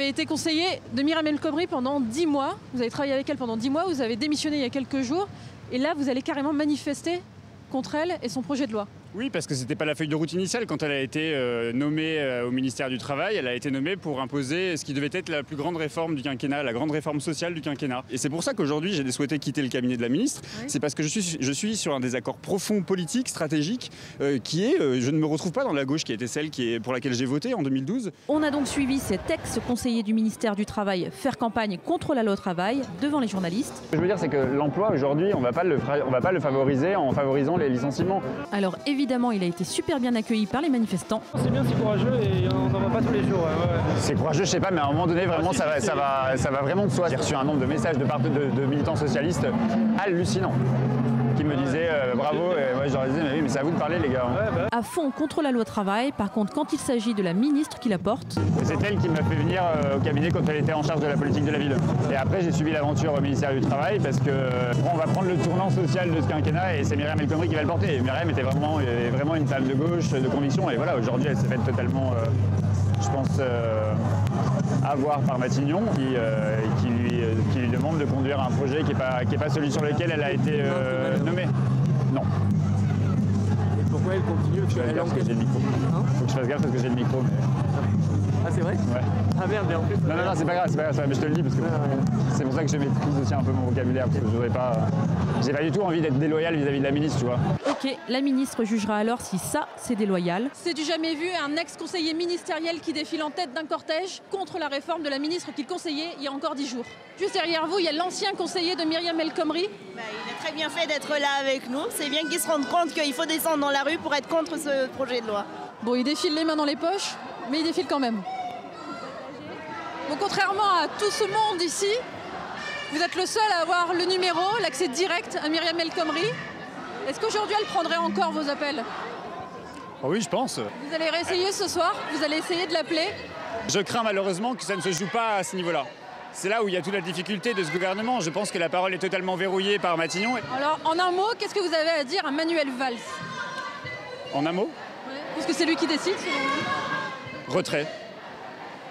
avez été conseiller de Myriam El Khomri pendant 10 mois. Vous avez travaillé avec elle pendant 10 mois. Vous avez démissionné il y a quelques jours. Et là, vous allez carrément manifester contre elle et son projet de loi. Oui, parce que c'était pas la feuille de route initiale. Quand elle a été nommée au ministère du Travail, elle a été nommée pour imposer ce qui devait être la plus grande réforme du quinquennat, la grande réforme sociale du quinquennat. Et c'est pour ça qu'aujourd'hui, j'ai souhaité quitter le cabinet de la ministre. Oui. C'est parce que je suis sur un désaccord profond politique, stratégique, qui est, je ne me retrouve pas dans la gauche qui était celle pour laquelle j'ai voté en 2012. On a donc suivi cet ex-conseiller du ministère du Travail faire campagne contre la loi travail devant les journalistes. Ce que je veux dire, c'est que l'emploi, aujourd'hui, on va pas le favoriser en favorisant les licenciements. Alors évidemment, il a été super bien accueilli par les manifestants. C'est bien, c'est courageux et on n'en voit pas tous les jours. Ouais. C'est courageux, je sais pas, mais à un moment donné, vraiment, ça va vraiment de soi. J'ai reçu un nombre de messages de militants socialistes hallucinants qui me disaient bravo, et moi je leur disais mais oui, mais c'est à vous de parler les gars. À fond contre la loi travail, par contre quand il s'agit de la ministre qui la porte... C'est elle qui m'a fait venir au cabinet quand elle était en charge de la politique de la ville. Et après j'ai suivi l'aventure au ministère du Travail parce que on va prendre le tournant social de ce quinquennat et c'est Myriam El Khomri qui va le porter. Et Myriam était vraiment une femme de gauche, de conviction, et voilà, aujourd'hui elle s'est faite totalement, je pense, avoir par Matignon qui lui demande de conduire un projet qui est pas celui sur lequel elle a été nommée. Non. Et pourquoi elle continue? Faut que j'ai le micro. Faut que je fasse gaffe parce que j'ai le micro. Mais... Ah c'est vrai? Ouais. Ah merde, mais en plus... Non, c'est pas grave, mais je te le dis parce que c'est pour ça que je maîtrise aussi un peu mon vocabulaire, parce que je voudrais pas... J'ai pas du tout envie d'être déloyal vis-à-vis de la ministre, tu vois. Ok, la ministre jugera alors si ça, c'est déloyal. C'est du jamais vu, un ex-conseiller ministériel qui défile en tête d'un cortège contre la réforme de la ministre qu'il conseillait il y a encore 10 jours. Juste derrière vous, il y a l'ancien conseiller de Myriam El Khomri. Il a très bien fait d'être là avec nous. C'est bien qu'ils se rendent compte qu'il faut descendre dans la rue pour être contre ce projet de loi. Bon, il défile les mains dans les poches, mais il défile quand même. Bon, contrairement à tout ce monde ici, vous êtes le seul à avoir le numéro, l'accès direct à Myriam El Khomri. Est-ce qu'aujourd'hui elle prendrait encore vos appels? Oh oui, je pense. Vous allez réessayer ce soir? Vous allez essayer de l'appeler? Je crains malheureusement que ça ne se joue pas à ce niveau-là. C'est là où il y a toute la difficulté de ce gouvernement. Je pense que la parole est totalement verrouillée par Matignon. Alors, en un mot, qu'est-ce que vous avez à dire à Manuel Valls? En un mot? Ouais. Parce que c'est lui qui décide, selon vous. Retrait.